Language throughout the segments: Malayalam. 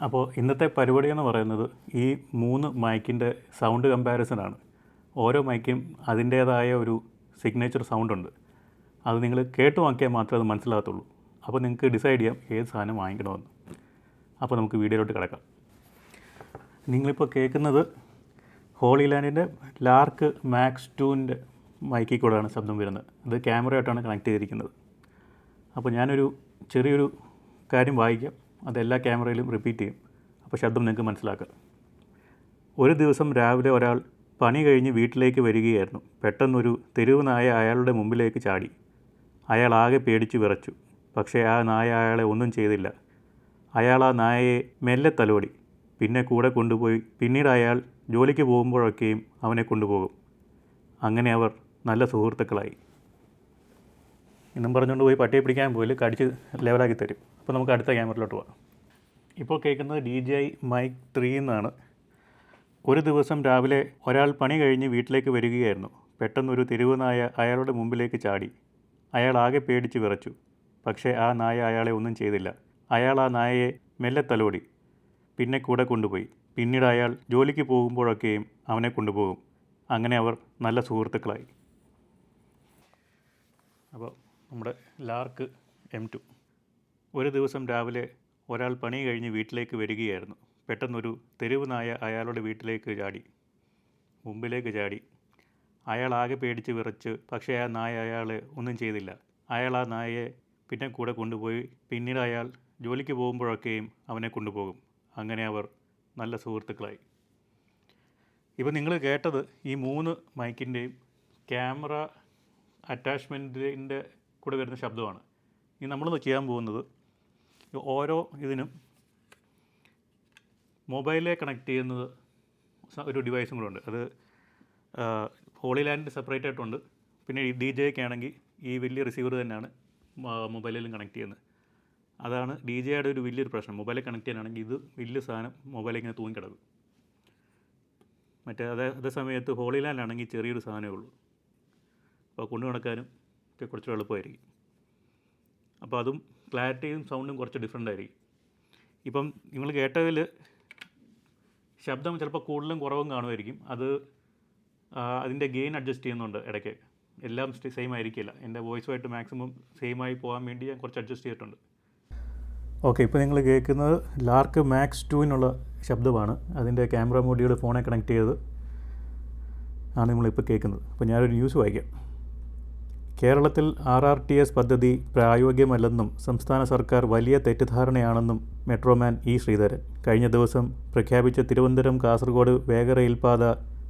അപ്പോൾ ഇന്നത്തെ പരിപാടി എന്ന് പറയുന്നത് ഈ 3 മൈക്കിൻ്റെ സൗണ്ട് കമ്പാരിസനാണ്. ഓരോ മൈക്കും അതിൻ്റേതായ ഒരു സിഗ്നേച്ചർ സൗണ്ടുണ്ട്. അത് നിങ്ങൾ കേട്ട് നോക്കിയാൽ മാത്രമേ അത് മനസ്സിലാകത്തുള്ളൂ. അപ്പോൾ നിങ്ങൾക്ക് ഡിസൈഡ് ചെയ്യാം ഏത് സാധനം വാങ്ങിക്കണമെന്ന്. അപ്പോൾ നമുക്ക് വീഡിയോയിലോട്ട് കിടക്കാം. നിങ്ങളിപ്പോൾ കേൾക്കുന്നത് ഹോളി ലാൻഡിൻ്റെ ലാർക്ക് മാക്സ് 2ൻ്റെ മൈക്കിൽ കൂടെയാണ് ശബ്ദം വരുന്നത്. അത് ക്യാമറയായിട്ടാണ് കണക്ട് ചെയ്തിരിക്കുന്നത്. അപ്പോൾ ഞാനൊരു ചെറിയൊരു കാര്യം വായിക്കാം, അതെല്ലാ ക്യാമറയിലും റിപ്പീറ്റ് ചെയ്യും. അപ്പോൾ ശബ്ദം നിങ്ങൾക്ക് മനസ്സിലാക്കാം. ഒരു ദിവസം രാവിലെ ഒരാൾ പണി കഴിഞ്ഞ് വീട്ടിലേക്ക് വരികയായിരുന്നു. പെട്ടെന്നൊരു തെരുവ് നായ അയാളുടെ മുമ്പിലേക്ക് ചാടി. അയാൾ ആകെ പേടിച്ച് വിറച്ചു. പക്ഷേ ആ നായ അയാളെ ഒന്നും ചെയ്തില്ല. അയാൾ ആ നായയെ മെല്ലെ തലോടി. പിന്നെ കൂടെ കൊണ്ടുപോയി. പിന്നീട് അയാൾ ജോലിക്ക് പോകുമ്പോഴൊക്കെയും അവനെ കൊണ്ടുപോകും. അങ്ങനെ അവർ നല്ല സുഹൃത്തുക്കളായി. എന്നും പറഞ്ഞുകൊണ്ട് പോയി പട്ടിയെ പിടിക്കാൻ പോയി കടിച്ച് ലെവലാക്കി തരും. അപ്പോൾ നമുക്ക് അടുത്ത ക്യാമറയിലോട്ട് പോകാം. ഇപ്പോൾ കേൾക്കുന്നത് DJI Mic 3 എന്നാണ്. ഒരു ദിവസം രാവിലെ ഒരാൾ പണി കഴിഞ്ഞ് വീട്ടിലേക്ക് വരികയായിരുന്നു. പെട്ടെന്നൊരു തെരുവ് നായ അയാളുടെ മുമ്പിലേക്ക് ചാടി. അയാൾ ആകെ പേടിച്ച് വിറച്ചു. പക്ഷേ ആ നായ അയാളെ ഒന്നും ചെയ്തില്ല. അയാൾ ആ നായയെ മെല്ലെ തലോടി. പിന്നെ കൂടെ കൊണ്ടുപോയി. പിന്നീട് അയാൾ ജോലിക്ക് പോകുമ്പോഴൊക്കെയും അവനെ കൊണ്ടുപോകും. അങ്ങനെ അവർ നല്ല സുഹൃത്തുക്കളായി. അപ്പോൾ നമ്മുടെ ലാർക്ക് M2. ഒരു ദിവസം രാവിലെ ഒരാൾ പണി കഴിഞ്ഞ് വീട്ടിലേക്ക് വരികയായിരുന്നു. പെട്ടെന്നൊരു തെരുവ് നായ അയാളുടെ മുമ്പിലേക്ക് ചാടി. അയാൾ ആകെ പേടിച്ച് വിറച്ച്. പക്ഷേ ആ നായ അയാളെ ഒന്നും ചെയ്തില്ല. അയാൾ ആ നായയെ പിന്നെ കൂടെ കൊണ്ടുപോയി. പിന്നീട് അയാൾ ജോലിക്ക് പോകുമ്പോഴൊക്കെയും അവനെ കൊണ്ടുപോകും. അങ്ങനെ അവർ നല്ല സുഹൃത്തുക്കളായി. ഇപ്പോൾ നിങ്ങൾ കേട്ടത് ഈ 3 മൈക്കിൻ്റെയും ക്യാമറ അറ്റാച്ച്മെൻറ്റിൻ്റെ കൂടെ വരുന്ന ശബ്ദമാണ്. ഇനി നമ്മൾ ചെയ്യാൻ പോകുന്നത് ഓരോ ഇതിനും മൊബൈലിലെ കണക്ട് ചെയ്യുന്നത് ഒരു ഡിവൈസും കൂടെ ഉണ്ട്. അത് ഹോളി ലാൻഡ് സെപ്പറേറ്റ് ആയിട്ടുണ്ട്. പിന്നെ ഈ DJIക്ക് ആണെങ്കിൽ ഈ വലിയ റിസീവർ തന്നെയാണ് മൊബൈലിലും കണക്ട് ചെയ്യുന്നത്. അതാണ് DJIയുടെ ഒരു വലിയൊരു പ്രശ്നം. മൊബൈലിൽ കണക്ട് ചെയ്യാനാണെങ്കിൽ ഇത് വലിയ സാധനം മൊബൈലിൽ ഇങ്ങനെ തൂങ്ങിക്കിടക്കും. അതേ സമയത്ത് ഹോളി ലാൻഡിലാണെങ്കിൽ ചെറിയൊരു സാധനമേ ഉള്ളൂ. അപ്പോൾ കൊണ്ടു നടക്കാനും ഒക്കെ കുറച്ച് എളുപ്പമായിരിക്കും. അപ്പോൾ അതും ക്ലാരിറ്റിയും സൗണ്ടും കുറച്ച് ഡിഫറെൻ്റ് ആയിരിക്കും. ഇപ്പം നിങ്ങൾ കേട്ടതിൽ ശബ്ദം ചിലപ്പോൾ കൂടുതലും കുറവും കാണുമായിരിക്കും. അത് അതിൻ്റെ ഗെയിൻ അഡ്ജസ്റ്റ് ചെയ്യുന്നുണ്ട് ഇടയ്ക്ക്. എല്ലാം സെയിം ആയിരിക്കില്ല. എൻ്റെ വോയിസുമായിട്ട് മാക്സിമം സെയിമായി പോകാൻ വേണ്ടി ഞാൻ കുറച്ച് അഡ്ജസ്റ്റ് ചെയ്തിട്ടുണ്ട്. ഓക്കെ, ഇപ്പോൾ നിങ്ങൾ കേൾക്കുന്നത് ലാർക്ക് മാക്സ് 2 ശബ്ദമാണ്. അതിൻ്റെ ക്യാമറ മോഡ്യൂൾ ഫോണെ കണക്ട് ചെയ്ത് ആണ് നമ്മളിപ്പോൾ കേൾക്കുന്നത്. അപ്പോൾ ഞാനൊരു ന്യൂസ് വായിക്കാം. കേരളത്തിൽ RRTS പദ്ധതി പ്രായോഗികമല്ലെന്നും സംസ്ഥാന സർക്കാർ വലിയ തെറ്റിദ്ധാരണയാണെന്നും മെട്രോമാൻ E. ശ്രീധരൻ കഴിഞ്ഞ ദിവസം പ്രഖ്യാപിച്ച തിരുവനന്തപുരം കാസർഗോഡ് വേഗറെയിൽപാത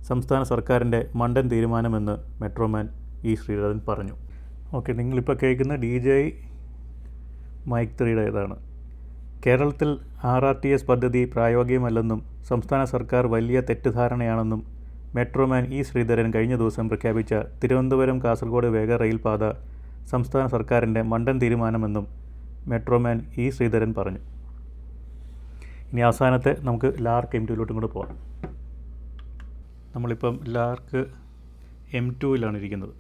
സംസ്ഥാന സർക്കാരിൻ്റെ മണ്ടൻ തീരുമാനമെന്ന് മെട്രോമാൻ E. ശ്രീധരൻ പറഞ്ഞു. ഓക്കെ, നിങ്ങളിപ്പോൾ കേൾക്കുന്ന DJI Mic 3യുടെ ഇതാണ്. കേരളത്തിൽ RRTS പദ്ധതി പ്രായോഗികമല്ലെന്നും സംസ്ഥാന സർക്കാർ വലിയ തെറ്റിദ്ധാരണയാണെന്നും മെട്രോമാൻ E. ശ്രീധരൻ കഴിഞ്ഞ ദിവസം പ്രഖ്യാപിച്ച തിരുവനന്തപുരം കാസർഗോഡ് വേഗ റെയിൽപാത സംസ്ഥാന സർക്കാരിൻ്റെ മണ്ടൻ തീരുമാനമെന്നും മെട്രോമാൻ E. ശ്രീധരൻ പറഞ്ഞു. ഇനി അവസാനത്തെ നമുക്ക് ലാർക്ക് M2 കൂടെ പോകാം. നമ്മളിപ്പം ലാർക്ക് M2 ഇരിക്കുന്നത്.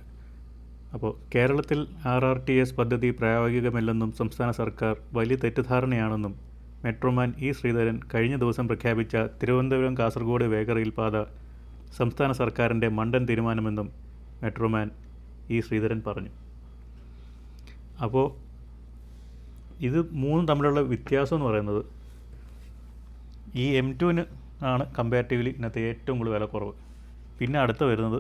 അപ്പോൾ കേരളത്തിൽ RRTS പദ്ധതി പ്രായോഗികമല്ലെന്നും സംസ്ഥാന സർക്കാർ വലിയ തെറ്റിദ്ധാരണയാണെന്നും മെട്രോമാൻ E. ശ്രീധരൻ കഴിഞ്ഞ ദിവസം പ്രഖ്യാപിച്ച തിരുവനന്തപുരം കാസർഗോഡ് വേഗ റെയിൽപാത സംസ്ഥാന സർക്കാരിൻ്റെ മണ്ടൻ തീരുമാനമെന്നും മെട്രോമാൻ E. ശ്രീധരൻ പറഞ്ഞു. അപ്പോൾ ഇത് 3 തമ്മിലുള്ള വ്യത്യാസം എന്ന് പറയുന്നത് ഈ M2 ആണ് കമ്പാരിറ്റീവ്ലി ഇന്നത്തെ ഏറ്റവും കൂടുതൽ വില കുറവ്. പിന്നെ അടുത്ത വരുന്നത്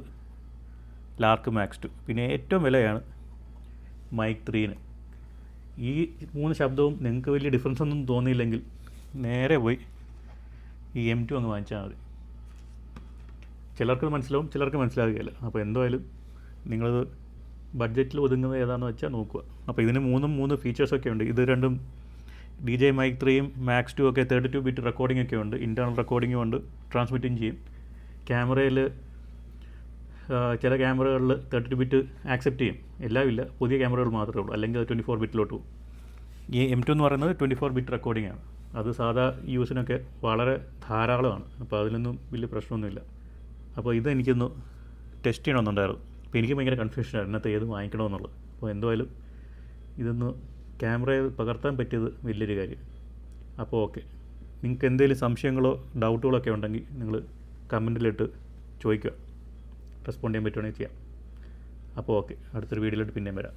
ലാർക്ക് മാക്സ് 2. പിന്നെ ഏറ്റവും വിലയാണ് Mic 3. ഈ 3 ശബ്ദവും നിങ്ങൾക്ക് വലിയ ഡിഫറൻസ് ഒന്നും തോന്നിയില്ലെങ്കിൽ നേരെ പോയി ഈ M2 അങ്ങ് വാങ്ങിച്ചാൽ മതി. ചിലർക്ക് മനസ്സിലാവും, ചിലർക്ക് മനസ്സിലാകുകയില്ല. അപ്പോൾ എന്തായാലും നിങ്ങളത് ബഡ്ജറ്റിൽ ഒതുങ്ങുന്നത് ഏതാണെന്ന് വെച്ചാൽ നോക്കുക. അപ്പോൾ ഇതിന് 3 ഫീച്ചേഴ്സൊക്കെ ഉണ്ട്. ഇത് രണ്ടും DJI Mic 3യും മാക്സ് 2 ഒക്കെ 32 ബിറ്റ് റെക്കോർഡിംഗ് ഒക്കെ ഉണ്ട്. ഇൻറ്റേർണൽ റെക്കോർഡിങ്ങും ഉണ്ട്, ട്രാൻസ്മിറ്റും ചെയ്യും. ക്യാമറയിൽ ചില ക്യാമറകളിൽ 32 ബിറ്റ് ആക്സെപ്റ്റ് ചെയ്യും, എല്ലാം ഇല്ല. പുതിയ ക്യാമറകൾ മാത്രമേ ഉള്ളൂ, അല്ലെങ്കിൽ അത് 24 ബിറ്റിലോട്ട് പോകും. ഈ M2 എന്ന് പറയുന്നത് 24 ബിറ്റ് റെക്കോർഡിംഗ് ആണ്. അത് സാധാ യൂസിനൊക്കെ വളരെ ധാരാളമാണ്. അപ്പോൾ അതിലൊന്നും വലിയ പ്രശ്നമൊന്നുമില്ല. അപ്പോൾ ഇതെനിക്കൊന്ന് ടെസ്റ്റ് ചെയ്യണമെന്നുണ്ടായിരുന്നു. അപ്പോൾ എനിക്ക് ഭയങ്കര കൺഫ്യൂഷനാണ് ഇന്നത്തെ ഏത് വാങ്ങിക്കണമെന്നുള്ളത്. അപ്പോൾ എന്തായാലും ഇതൊന്ന് ക്യാമറയിൽ പകർത്താൻ പറ്റിയത് വലിയൊരു കാര്യം. അപ്പോൾ ഓക്കെ, നിങ്ങൾക്ക് എന്തെങ്കിലും സംശയങ്ങളോ ഡൗട്ടുകളോ ഒക്കെ ഉണ്ടെങ്കിൽ നിങ്ങൾ കമൻറ്റിലിട്ട് ചോദിക്കുക, റെസ്പോണ്ട് ചെയ്യാൻ പറ്റുവാണെങ്കിൽ ചെയ്യാം. അപ്പോൾ ഓക്കെ, അടുത്തൊരു വീഡിയോയിലോട്ട് പിന്നെയും വരാം.